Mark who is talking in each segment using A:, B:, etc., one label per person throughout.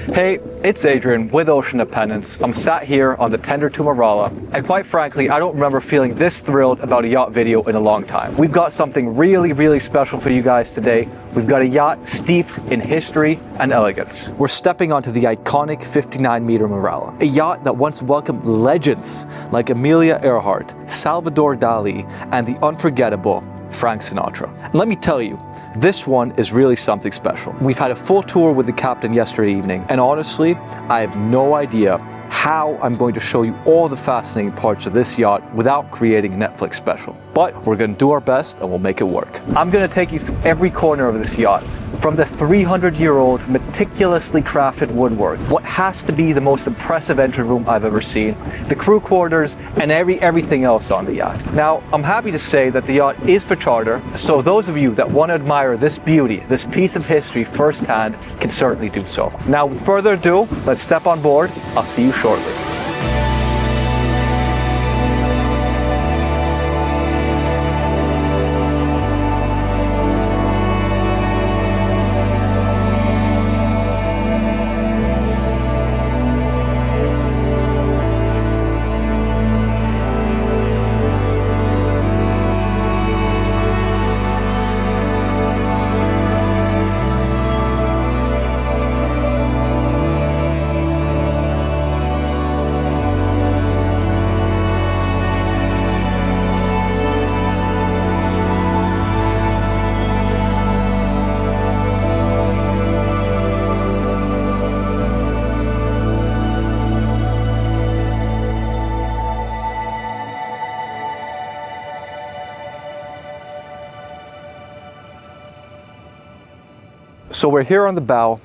A: Hey, it's Adrian with Ocean Independence. I'm sat here on the tender to MARALA, and quite frankly, I don't remember feeling this thrilled about a yacht video in a long time. We've got something really special for you guys today. We've got a yacht steeped in history and elegance. We're stepping onto the iconic 59-meter MARALA, a yacht that once welcomed legends like Amelia Earhart, Salvador Dali, and the unforgettable Frank Sinatra. And let me tell you, this one is really something special. We've had a full tour with the captain yesterday evening, and honestly, I have no idea how I'm going to show you all the fascinating parts of this yacht without creating a Netflix special. But we're going to do our best and we'll make it work. I'm going to take you through every corner of this yacht, from the 300-year-old meticulously crafted woodwork, what has to be the most impressive engine room I've ever seen, the crew quarters, and everything else on the yacht. Now, I'm happy to say that the yacht is for charter, so those of you that want to admire this beauty, this piece of history firsthand, can certainly do so. Now, with further ado, let's step on board. I'll see you shortly. So we're here on the bow,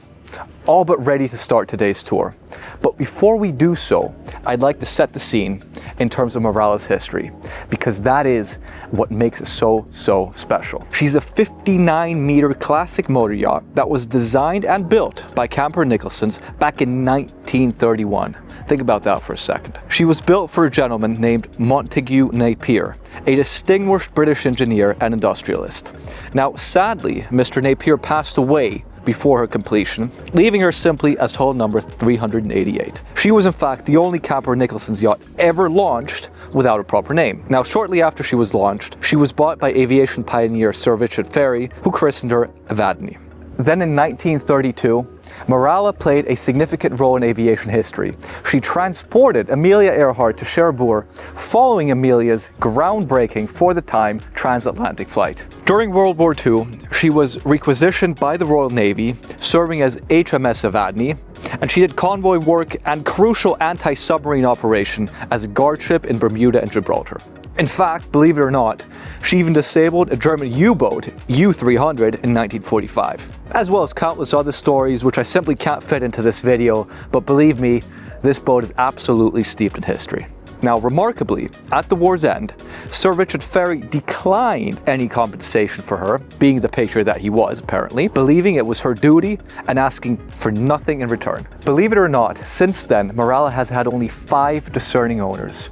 A: all but ready to start today's tour. But before we do so, I'd like to set the scene in terms of MARALA's history, because that is what makes it so special. She's a 59-meter classic motor yacht that was designed and built by Camper Nicholsons back in 1931. Think about that for a second. She was built for a gentleman named Montague Napier, a distinguished British engineer and industrialist. Now, sadly, Mr. Napier passed away before her completion, leaving her simply as hull number 388. She was in fact the only Camper Nicholsons yacht ever launched without a proper name. Now, shortly after she was launched, she was bought by aviation pioneer Sir Richard Ferry, who christened her Evadne. Then in 1932, MARALA played a significant role in aviation history. She transported Amelia Earhart to Cherbourg following Amelia's groundbreaking, for the time, transatlantic flight. During World War II, she was requisitioned by the Royal Navy, serving as HMS Evadne, and she did convoy work and crucial anti-submarine operation as a guardship in Bermuda and Gibraltar. In fact, believe it or not, she even disabled a German U-boat, U-300, in 1945. As well as countless other stories which I simply can't fit into this video, but believe me, this boat is absolutely steeped in history. Now, remarkably, at the war's end, Sir Richard Ferry declined any compensation for her, being the patriot that he was, apparently, believing it was her duty and asking for nothing in return. Believe it or not, since then, MARALA has had only 5 discerning owners,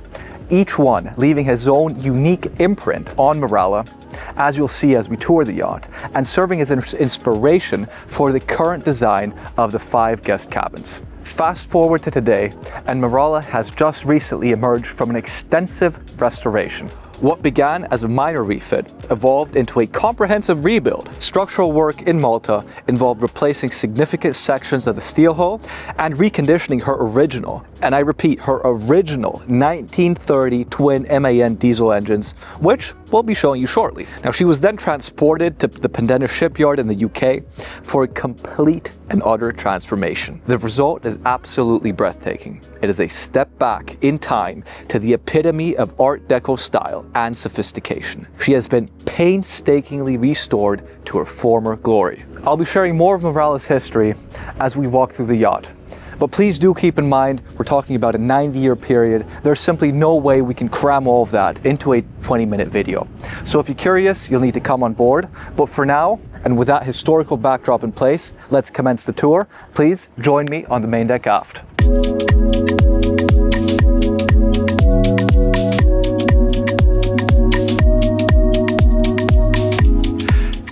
A: each one leaving his own unique imprint on MARALA, as you'll see as we tour the yacht, and serving as an inspiration for the current design of the 5 guest cabins. Fast forward to today, and MARALA has just recently emerged from an extensive restoration. What began as a minor refit evolved into a comprehensive rebuild. Structural work in Malta involved replacing significant sections of the steel hull and reconditioning her original, and I repeat, her original 1930 twin MAN diesel engines, which we'll be showing you shortly. Now, she was then transported to the Pendennis shipyard in the UK for a complete and utter transformation. The result is absolutely breathtaking. It is a step back in time to the epitome of Art Deco style and sophistication. She has been painstakingly restored to her former glory. I'll be sharing more of MARALA's history as we walk through the yacht. But please do keep in mind, we're talking about a 90-year period. There's simply no way we can cram all of that into a 20-minute video. So if you're curious, you'll need to come on board. But for now, and with that historical backdrop in place, let's commence the tour. Please join me on the main deck aft.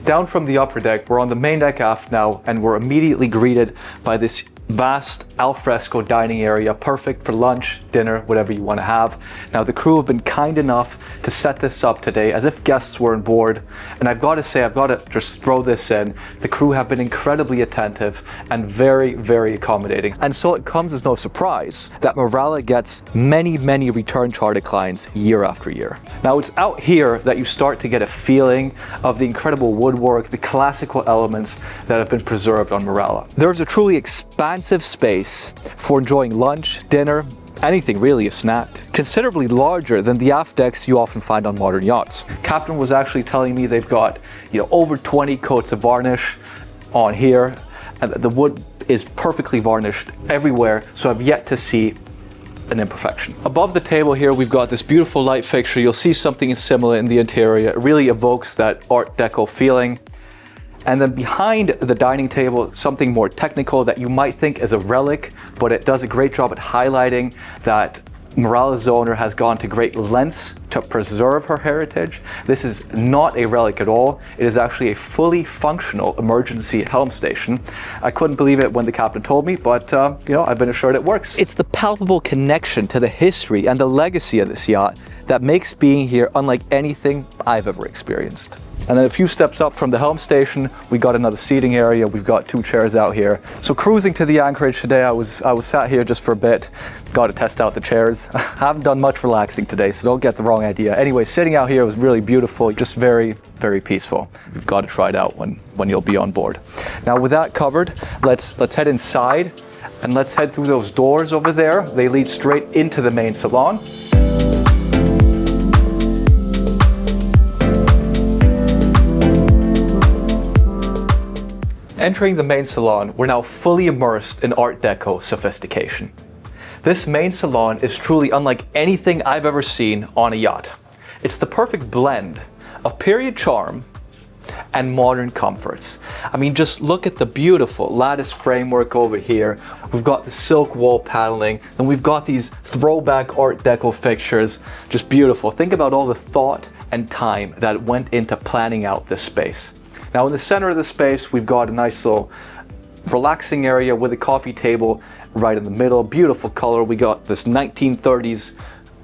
A: Down from the upper deck, we're on the main deck aft now, and we're immediately greeted by this Vast alfresco dining area, perfect for lunch, dinner, whatever you want to have. Now the crew have been kind enough to set this up today as if guests were on board. And I've got to say, I've got to just throw this in. The crew have been incredibly attentive and very, very accommodating. And so it comes as no surprise that MARALA gets many, many return charter clients year after year. Now it's out here that you start to get a feeling of the incredible woodwork, the classical elements that have been preserved on MARALA. There's a truly expansive space for enjoying lunch, dinner, anything really, a snack. Considerably larger than the aft decks you often find on modern yachts. Captain was actually telling me they've got, over 20 coats of varnish on here, and the wood is perfectly varnished everywhere, so I've yet to see an imperfection. Above the table here, we've got this beautiful light fixture. You'll see something similar in the interior. It really evokes that Art Deco feeling. And then behind the dining table, something more technical that you might think is a relic, but it does a great job at highlighting that MARALA's owner has gone to great lengths to preserve her heritage. This is not a relic at all. It is actually a fully functional emergency helm station. I couldn't believe it when the captain told me, but I've been assured it works. It's the palpable connection to the history and the legacy of this yacht that makes being here unlike anything I've ever experienced. And then a few steps up from the helm station, we got another seating area. We've got 2 chairs out here. So cruising to the anchorage today, I was sat here just for a bit. Got to test out the chairs. I haven't done much relaxing today, so don't get the wrong idea. Anyway, sitting out here was really beautiful, just very, very peaceful. You've got to try it out when you'll be on board. Now with that covered, let's head inside and let's head through those doors over there. They lead straight into the main salon. Entering the main salon, we're now fully immersed in Art Deco sophistication. This main salon is truly unlike anything I've ever seen on a yacht. It's the perfect blend of period charm and modern comforts. I mean, just look at the beautiful lattice framework over here. We've got the silk wall paneling, and we've got these throwback Art Deco fixtures. Just beautiful. Think about all the thought and time that went into planning out this space. Now in the center of the space, we've got a nice little relaxing area with a coffee table right in the middle. Beautiful color. We got this 1930s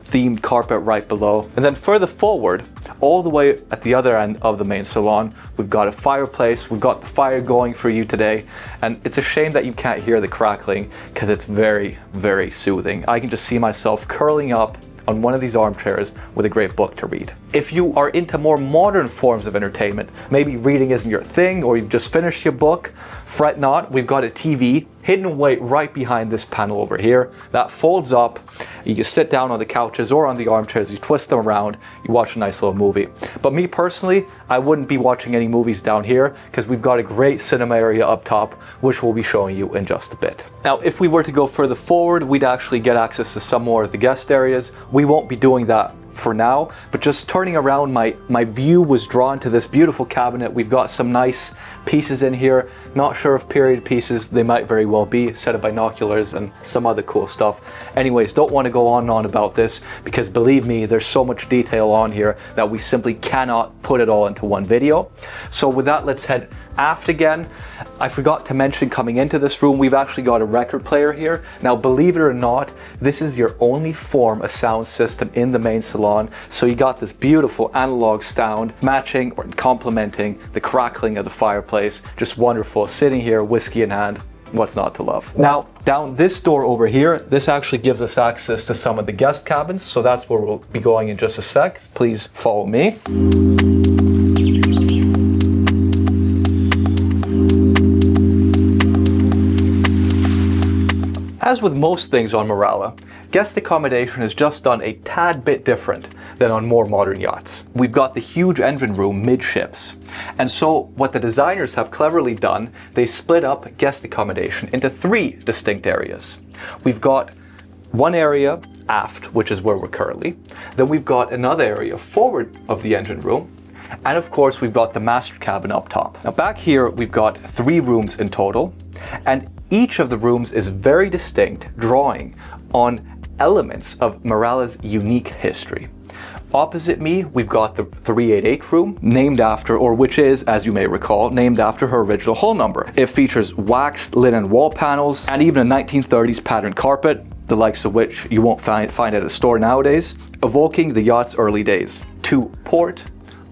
A: themed carpet right below. And then further forward, all the way at the other end of the main salon, we've got a fireplace. We've got the fire going for you today. And it's a shame that you can't hear the crackling because it's very, very soothing. I can just see myself curling up on one of these armchairs with a great book to read. If you are into more modern forms of entertainment, maybe reading isn't your thing or you've just finished your book, fret not, we've got a TV hidden away right behind this panel over here that folds up. You can sit down on the couches or on the armchairs, you twist them around, you watch a nice little movie. But me personally, I wouldn't be watching any movies down here because we've got a great cinema area up top, which we'll be showing you in just a bit. Now, if we were to go further forward, we'd actually get access to some more of the guest areas. We won't be doing that for now, but just turning around, my view was drawn to this beautiful cabinet. We've got some nice pieces in here. Not sure if period pieces, they might very well be, set of binoculars and some other cool stuff. Anyways, don't want to go on and on about this because believe me, there's so much detail on here that we simply cannot put it all into one video. So with that, let's head aft again. I forgot to mention, coming into this room, we've actually got a record player here. Now, believe it or not, this is your only form of sound system in the main salon. So you got this beautiful analog sound matching or complementing the crackling of the fireplace. Just wonderful. Sitting here, whiskey in hand. What's not to love? Now, down this door over here, this actually gives us access to some of the guest cabins. So that's where we'll be going in just a sec. Please follow me. As with most things on MARALA, guest accommodation is just done a tad bit different than on more modern yachts. We've got the huge engine room midships. And so what the designers have cleverly done, they split up guest accommodation into 3 distinct areas. We've got one area aft, which is where we're currently. Then we've got another area forward of the engine room. And of course, we've got the master cabin up top. Now back here, we've got 3 rooms in total, and each of the rooms is very distinct, drawing on elements of MARALA's unique history. Opposite me, we've got the 388 room, named after, or which is, as you may recall, named after her original hull number. It features waxed linen wall panels and even a 1930s patterned carpet, the likes of which you won't find at a store nowadays, evoking the yacht's early days. To port,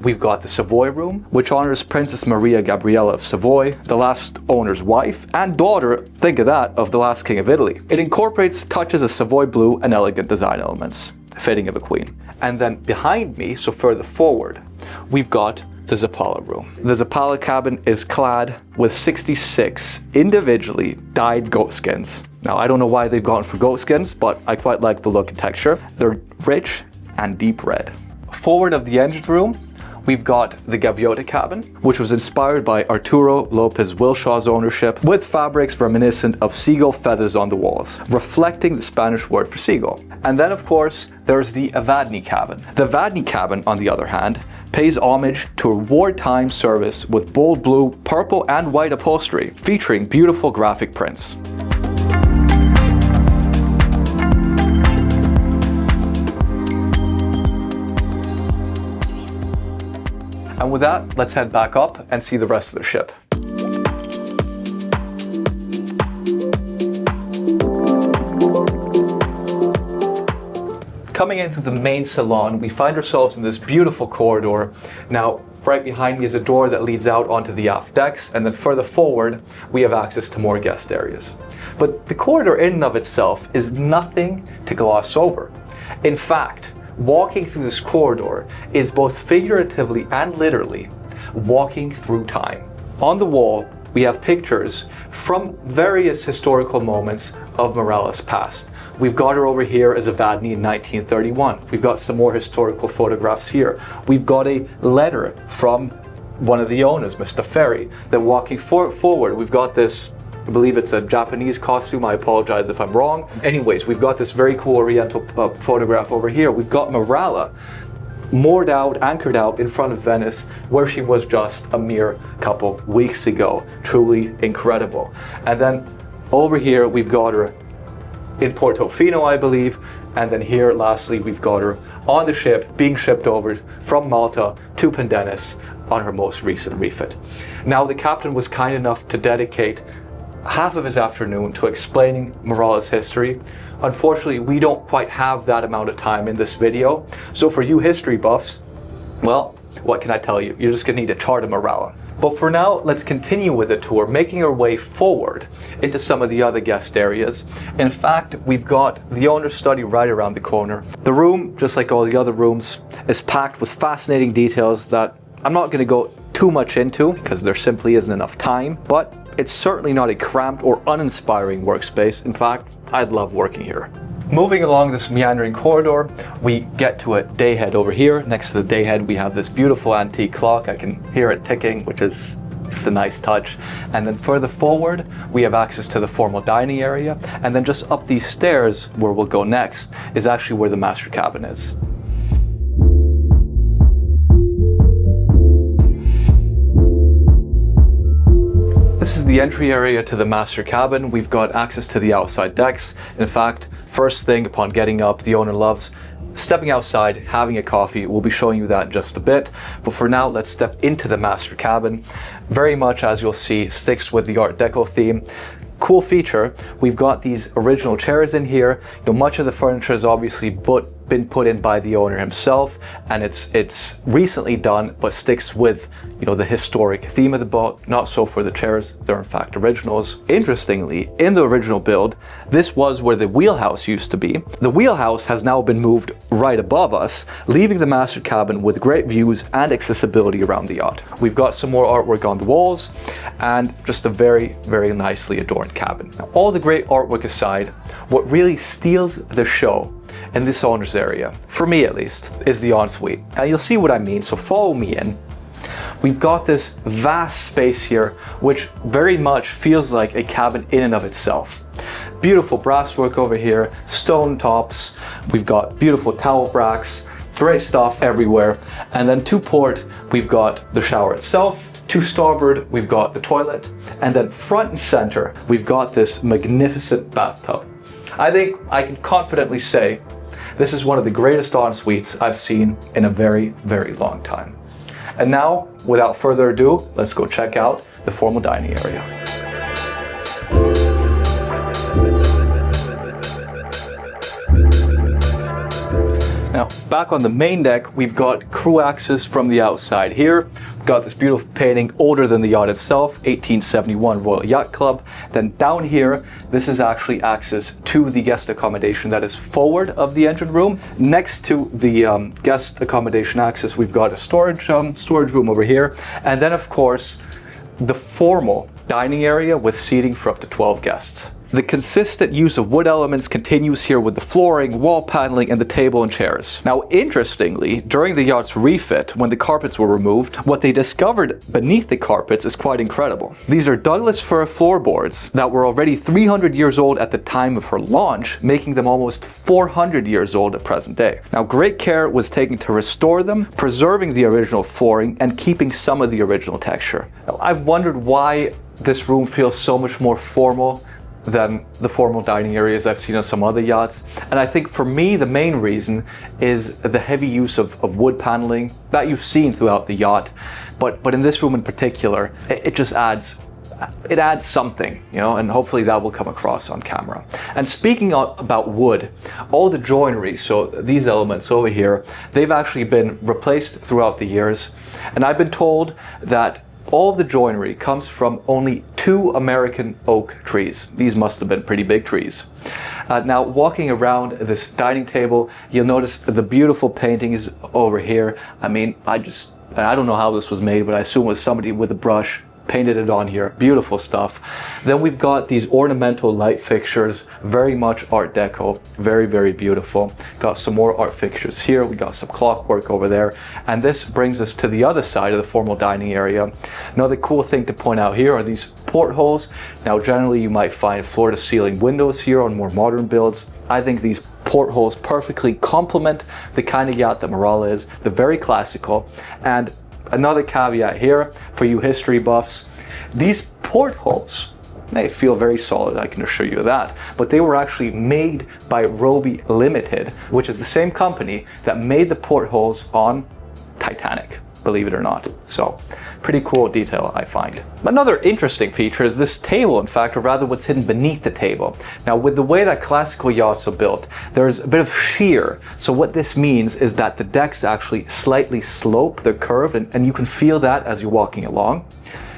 A: we've got the Savoy room, which honors Princess Maria Gabriella of Savoy, the last owner's wife and daughter, think of that, of the last king of Italy. It incorporates touches of Savoy blue and elegant design elements, fitting of a queen. And then behind me, so further forward, we've got the Zappala room. The Zappala cabin is clad with 66 individually dyed goat skins. Now, I don't know why they've gone for goat skins, but I quite like the look and texture. They're rich and deep red. Forward of the engine room, we've got the Gaviota cabin, which was inspired by Arturo Lopez Wilshaw's ownership, with fabrics reminiscent of seagull feathers on the walls, reflecting the Spanish word for seagull. And then, of course, there's the Evadne cabin. The Evadne cabin, on the other hand, pays homage to a wartime service with bold blue, purple, and white upholstery, featuring beautiful graphic prints. And with that, let's head back up and see the rest of the ship. Coming into the main salon, we find ourselves in this beautiful corridor. Now, right behind me is a door that leads out onto the aft decks, and then further forward, we have access to more guest areas. But the corridor in and of itself is nothing to gloss over. In fact, walking through this corridor is both figuratively and literally walking through time. On the wall, we have pictures from various historical moments of Marala's past. We've got her over here as Evadne in 1931. We've got some more historical photographs here. We've got a letter from one of the owners, Mr. Ferry, that walking forward, we've got this, I believe it's a Japanese costume, I apologize if I'm wrong. Anyways, we've got this very cool oriental photograph over here. We've got Marala moored out, anchored out in front of Venice, where she was just a mere couple weeks ago. Truly incredible. And then over here, we've got her in Portofino, I believe. And then here, lastly, we've got her on the ship, being shipped over from Malta to Pendennis on her most recent refit. Now, the captain was kind enough to dedicate half of his afternoon to explaining Marala's history. Unfortunately, we don't quite have that amount of time in this video. So for you history buffs, well, what can I tell you? You're just gonna need a chart of Marala. But for now, let's continue with the tour, making our way forward into some of the other guest areas. In fact, we've got the owner's study right around the corner. The room, just like all the other rooms, is packed with fascinating details that I'm not gonna go too much into because there simply isn't enough time, but it's certainly not a cramped or uninspiring workspace. In fact, I'd love working here. Moving along this meandering corridor, we get to a dayhead over here. Next to the dayhead, we have this beautiful antique clock. I can hear it ticking, which is just a nice touch. And then further forward, we have access to the formal dining area. And then just up these stairs, where we'll go next, is actually where the master cabin is. This is the entry area to the master cabin. We've got access to the outside decks. In fact, first thing upon getting up, the owner loves stepping outside, having a coffee. We'll be showing you that in just a bit. But for now, let's step into the master cabin. Very much, as you'll see, sticks with the Art Deco theme. Cool feature, we've got these original chairs in here. You know, much of the furniture is obviously been put in by the owner himself, and it's recently done, but sticks with, you know, the historic theme of the boat. Not so for the chairs, they're in fact originals. Interestingly, in the original build, this was where the wheelhouse used to be. The wheelhouse has now been moved right above us, leaving the master cabin with great views and accessibility around the yacht. We've got some more artwork on the walls, and just a very, very nicely adorned cabin. Now, all the great artwork aside, what really steals the show in this owner's area, for me at least, is the ensuite. And you'll see what I mean, so follow me in. We've got this vast space here, which very much feels like a cabin in and of itself. Beautiful brasswork over here, stone tops, we've got beautiful towel racks, great stuff everywhere. And then to port, we've got the shower itself. To starboard, we've got the toilet. And then front and center, we've got this magnificent bathtub. I think I can confidently say This is one of the greatest en-suites I've seen in a very, very long time. And now, without further ado, let's go check out the formal dining area. Now, back on the main deck, we've got crew access from the outside here. We've got this beautiful painting, older than the yacht itself, 1871 Royal Yacht Club. Then down here, this is actually access to the guest accommodation that is forward of the engine room. Next to the guest accommodation access, we've got a storage room over here. And then, of course, the formal dining area with seating for up to 12 guests. The consistent use of wood elements continues here with the flooring, wall paneling, and the table and chairs. Now, interestingly, during the yacht's refit, when the carpets were removed, what they discovered beneath the carpets is quite incredible. These are Douglas fir floorboards that were already 300 years old at the time of her launch, making them almost 400 years old at present day. Now, great care was taken to restore them, preserving the original flooring and keeping some of the original texture. Now, I've wondered why this room feels so much more formal than the formal dining areas I've seen on some other yachts. And I think for me, the main reason is the heavy use of wood paneling that you've seen throughout the yacht. But in this room in particular, it just adds something, you know, and hopefully that will come across on camera. And speaking about wood, all the joinery, so these elements over here, they've actually been replaced throughout the years. And I've been told that all of the joinery comes from only 2 American oak trees. These must have been pretty big trees. Now, walking around this dining table, you'll notice the beautiful paintings over here. I mean, I don't know how this was made, but I assume it was somebody with a brush painted it on here. Beautiful stuff. Then we've got these ornamental light fixtures, very much Art Deco, very, very beautiful. Got some more art fixtures here. We got some clockwork over there. And this brings us to the other side of the formal dining area. Another cool thing to point out here are these portholes. Now, generally you might find floor to ceiling windows here on more modern builds. I think these portholes perfectly complement the kind of yacht that MARALA is. They're very classical. And another caveat here for you history buffs, these portholes, they feel very solid, I can assure you of that, but they were actually made by Roby Limited, which is the same company that made the portholes on Titanic, believe it or not. So, pretty cool detail, I find. Another interesting feature is this table, in fact, or rather what's hidden beneath the table. Now, with the way that classical yachts are built, there's a bit of shear. So what this means is that the decks actually slightly slope, they're curved, and you can feel that as you're walking along.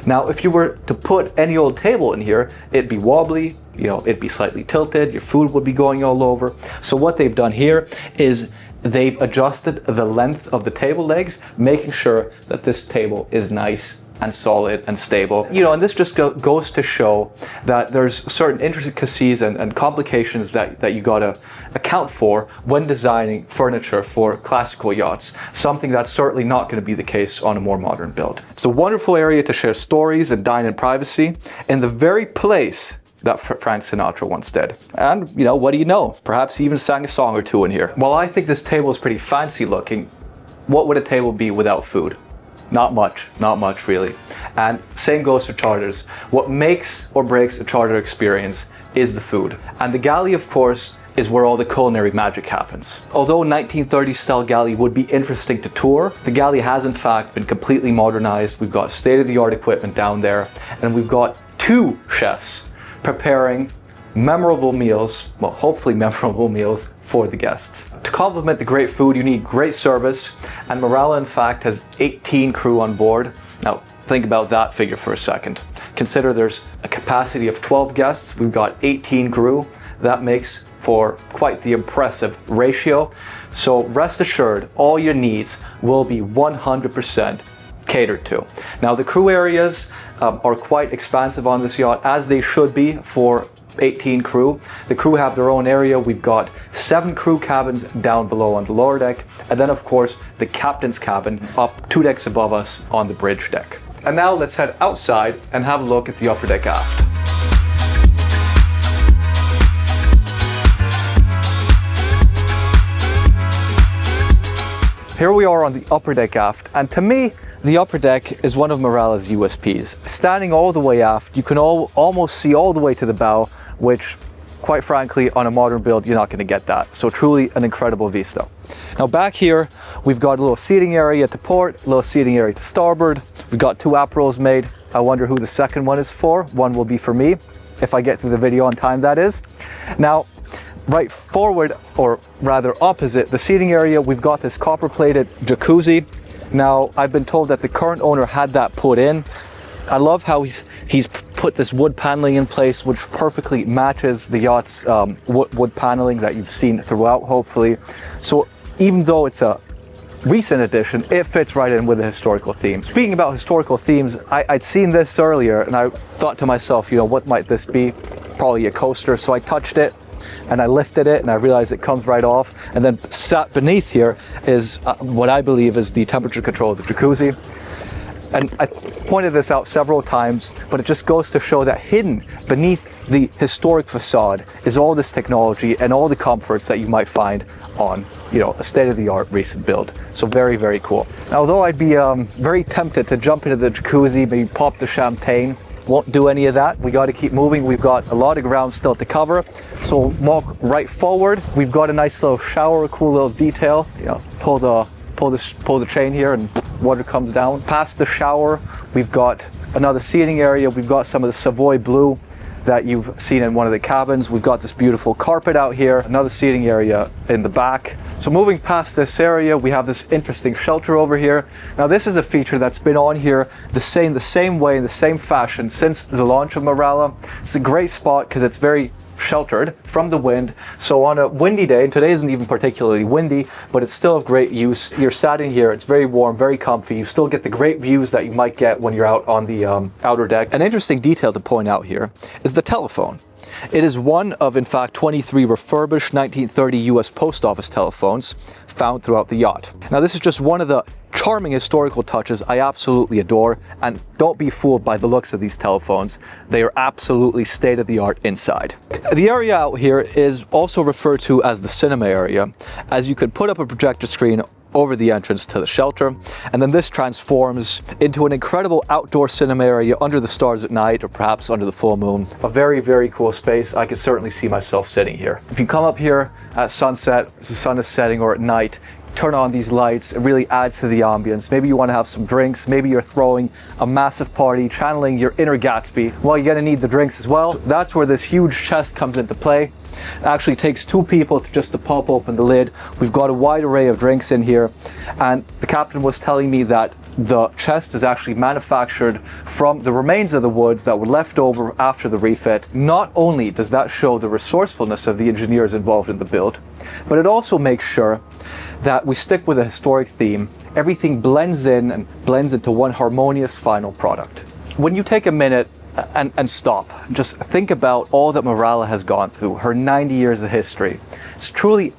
A: Now, if you were to put any old table in here, it'd be wobbly, you know, it'd be slightly tilted, your food would be going all over. So what they've done here is they've adjusted the length of the table legs, making sure that this table is nice and solid and stable. You know, and this just goes to show that there's certain intricacies and complications that you gotta account for when designing furniture for classical yachts, something that's certainly not gonna be the case on a more modern build. It's a wonderful area to share stories and dine in privacy in the very place that Frank Sinatra once did. And, you know, what do you know? Perhaps he even sang a song or two in here. While I think this table is pretty fancy looking, what would a table be without food? Not much really. And same goes for charters. What makes or breaks a charter experience is the food. And the galley, of course, is where all the culinary magic happens. Although 1930s style galley would be interesting to tour, the galley has in fact been completely modernized. We've got state-of-the-art equipment down there, and we've got 2 chefs preparing memorable meals, well, hopefully memorable meals for the guests. To complement the great food, you need great service, and MARALA in fact has 18 crew on board. Now, think about that figure for a second. Consider there's a capacity of 12 guests, we've got 18 crew. That makes for quite the impressive ratio. So rest assured, all your needs will be 100% catered to. Now, the crew areas are quite expansive on this yacht, as they should be for 18 crew. The crew have their own area. We've got 7 crew cabins down below on the lower deck, and then of course the captain's cabin up 2 decks above us on the bridge deck. And now let's head outside and have a look at the upper deck aft. Here we are on the upper deck aft, and to me, the upper deck is one of MARALA's USPs. Standing all the way aft, you can almost see all the way to the bow, which quite frankly, on a modern build, you're not going to get that. So truly an incredible vista. Now back here, we've got a little seating area to port, a little seating area to starboard. We've got 2 aperol's made. I wonder who the second one is for. One will be for me, if I get through the video on time, that is. Now, right forward, or rather opposite the seating area, we've got this copper-plated jacuzzi. Now, I've been told that the current owner had that put in. I love how he's put this wood paneling in place, which perfectly matches the yacht's wood paneling that you've seen throughout, hopefully. So even though it's a recent addition, it fits right in with the historical theme. Speaking about historical themes, I'd seen this earlier and I thought to myself, you know, what might this be? Probably a coaster. So I touched it and I lifted it and I realized it comes right off. And then sat beneath here is what I believe is the temperature control of the jacuzzi. And I pointed this out several times, but it just goes to show that hidden beneath the historic facade is all this technology and all the comforts that you might find on, you know, a state-of-the-art recent build. So very, very cool. Now, although I'd be very tempted to jump into the jacuzzi, maybe pop the champagne, won't do any of that. We got to keep moving. We've got a lot of ground still to cover. So we'll walk right forward. We've got a nice little shower, a cool little detail. You know, pull the chain here and water comes down. Past the shower, we've got another seating area. We've got some of the Savoy blue that you've seen in one of the cabins. We've got this beautiful carpet out here, another seating area in the back. So moving past this area, we have this interesting shelter over here. Now this is a feature that's been on here the same way, in the same fashion since the launch of MARALA. It's a great spot because it's very sheltered from the wind. So on a windy day, and today isn't even particularly windy, but it's still of great use. You're sat in here, it's very warm, very comfy. You still get the great views that you might get when you're out on the outer deck. An interesting detail to point out here is the telephone. It is one of, in fact, 23 refurbished 1930 US post office telephones found throughout the yacht. Now this is just one of the charming historical touches I absolutely adore, and don't be fooled by the looks of these telephones. They are absolutely state-of-the-art inside. The area out here is also referred to as the cinema area, as you could put up a projector screen over the entrance to the shelter, and then this transforms into an incredible outdoor cinema area under the stars at night, or perhaps under the full moon. A very, very cool space. I could certainly see myself sitting here. If you come up here at sunset, as the sun is setting, or at night, turn on these lights, it really adds to the ambience. Maybe you want to have some drinks, maybe you're throwing a massive party, channeling your inner Gatsby. Well, you're gonna need the drinks as well. That's where this huge chest comes into play. It actually takes 2 people to pop open the lid. We've got a wide array of drinks in here, and the captain was telling me that the chest is actually manufactured from the remains of the woods that were left over after the refit. Not only does that show the resourcefulness of the engineers involved in the build, but it also makes sure that we stick with a historic theme. Everything blends in and blends into one harmonious final product. When you take a minute and stop, just think about all that MARALA has gone through, her 90 years of history. It's truly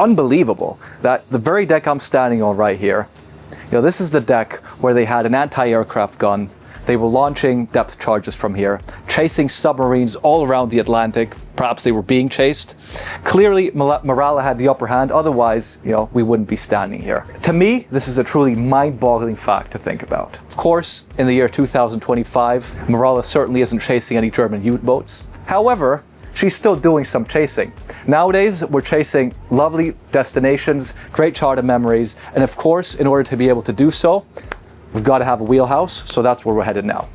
A: unbelievable that the very deck I'm standing on right here, you know, this is the deck where they had an anti-aircraft gun. They were launching depth charges from here, chasing submarines all around the Atlantic. Perhaps they were being chased. Clearly, MARALA had the upper hand. Otherwise, you know, we wouldn't be standing here. To me, this is a truly mind-boggling fact to think about. Of course, in the year 2025, MARALA certainly isn't chasing any German U-boats. However, she's still doing some chasing. Nowadays, we're chasing lovely destinations, great charter memories, and of course, in order to be able to do so, we've got to have a wheelhouse, so that's where we're headed now.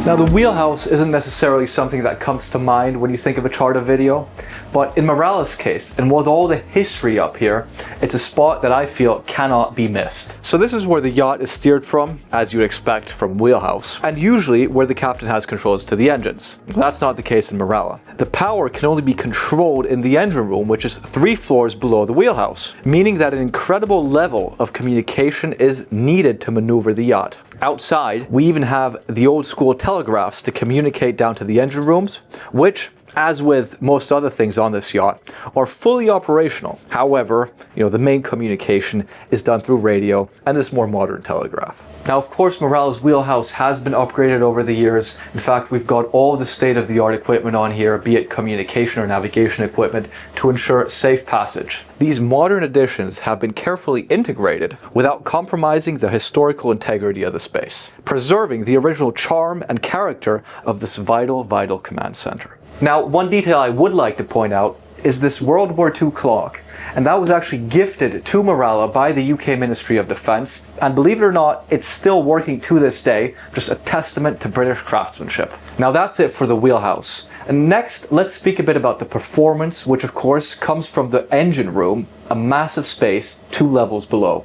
A: Now, the wheelhouse isn't necessarily something that comes to mind when you think of a charter video, but in MARALA's case, and with all the history up here, it's a spot that I feel cannot be missed. So this is where the yacht is steered from, as you'd expect from Wheelhouse, and usually where the captain has controls to the engines. That's not the case in MARALA. The power can only be controlled in the engine room, which is 3 floors below the wheelhouse, meaning that an incredible level of communication is needed to maneuver the yacht. Outside, we even have the old school telegraphs to communicate down to the engine rooms, which as with most other things on this yacht, are fully operational. However, the main communication is done through radio and this more modern telegraph. Now, of course, MARALA's Wheelhouse has been upgraded over the years. In fact, we've got all the state-of-the-art equipment on here, be it communication or navigation equipment, to ensure safe passage. These modern additions have been carefully integrated without compromising the historical integrity of the space, preserving the original charm and character of this vital command center. Now, one detail I would like to point out is this World War II clock, and that was actually gifted to MARALA by the UK Ministry of Defence, and believe it or not, it's still working to this day, just a testament to British craftsmanship. Now that's it for the Wheelhouse. And next, let's speak a bit about the performance, which of course comes from the engine room, a massive space 2 levels below.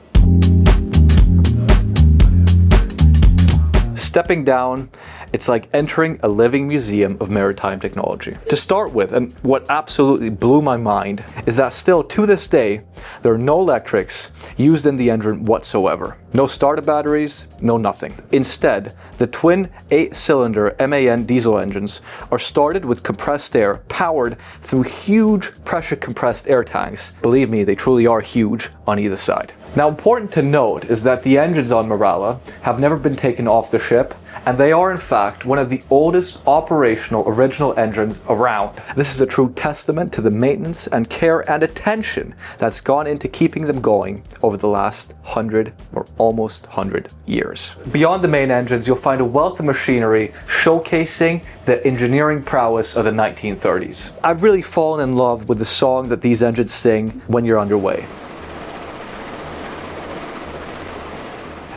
A: Stepping down, it's like entering a living museum of maritime technology. To start with, and what absolutely blew my mind, is that still to this day, there are no electrics used in the engine whatsoever. No starter batteries, no nothing. Instead, the twin 8-cylinder MAN diesel engines are started with compressed air powered through huge pressure compressed air tanks. Believe me, they truly are huge on either side. Now, important to note is that the engines on MARALA have never been taken off the ship, and they are in fact one of the oldest operational original engines around. This is a true testament to the maintenance and care and attention that's gone into keeping them going over the last 100 or almost 100 years. Beyond the main engines, you'll find a wealth of machinery showcasing the engineering prowess of the 1930s. I've really fallen in love with the song that these engines sing when you're underway.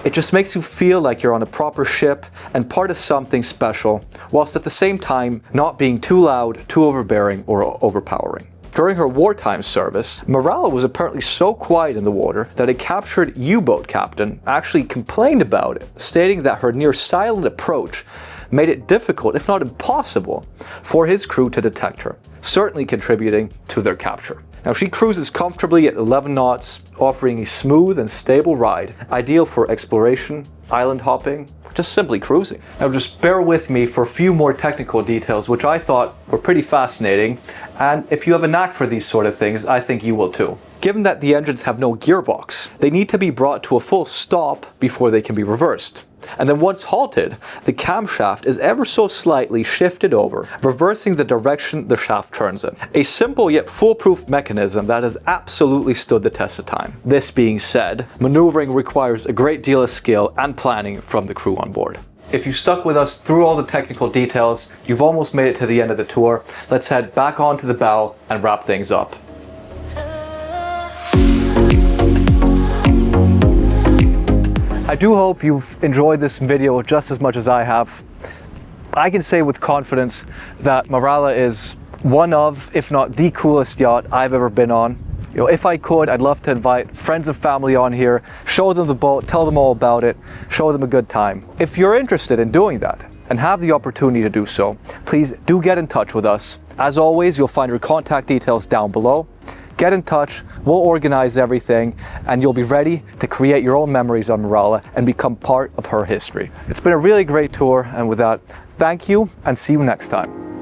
A: It just makes you feel like you're on a proper ship and part of something special, whilst at the same time not being too loud, too overbearing, or overpowering. During her wartime service, MARALA was apparently so quiet in the water that a captured U-boat captain actually complained about it, stating that her near silent approach made it difficult, if not impossible, for his crew to detect her, certainly contributing to their capture. Now, she cruises comfortably at 11 knots, offering a smooth and stable ride, ideal for exploration, island hopping, just simply cruising. Now, just bear with me for a few more technical details, which I thought were pretty fascinating, and if you have a knack for these sort of things, I think you will too. Given that the engines have no gearbox, they need to be brought to a full stop before they can be reversed. And then once halted, the camshaft is ever so slightly shifted over, reversing the direction the shaft turns in. A simple yet foolproof mechanism that has absolutely stood the test of time. This being said, maneuvering requires a great deal of skill and planning from the crew on board. If you stuck with us through all the technical details, you've almost made it to the end of the tour. Let's head back onto the bow and wrap things up. I do hope you've enjoyed this video just as much as I have. I can say with confidence that MARALA is one of, if not the coolest yacht I've ever been on. If I could, I'd love to invite friends and family on here, show them the boat, tell them all about it, show them a good time. If you're interested in doing that and have the opportunity to do so, please do get in touch with us. As always, you'll find our contact details down below. Get in touch, we'll organize everything, and you'll be ready to create your own memories on MARALA and become part of her history. It's been a really great tour, and with that, thank you and see you next time.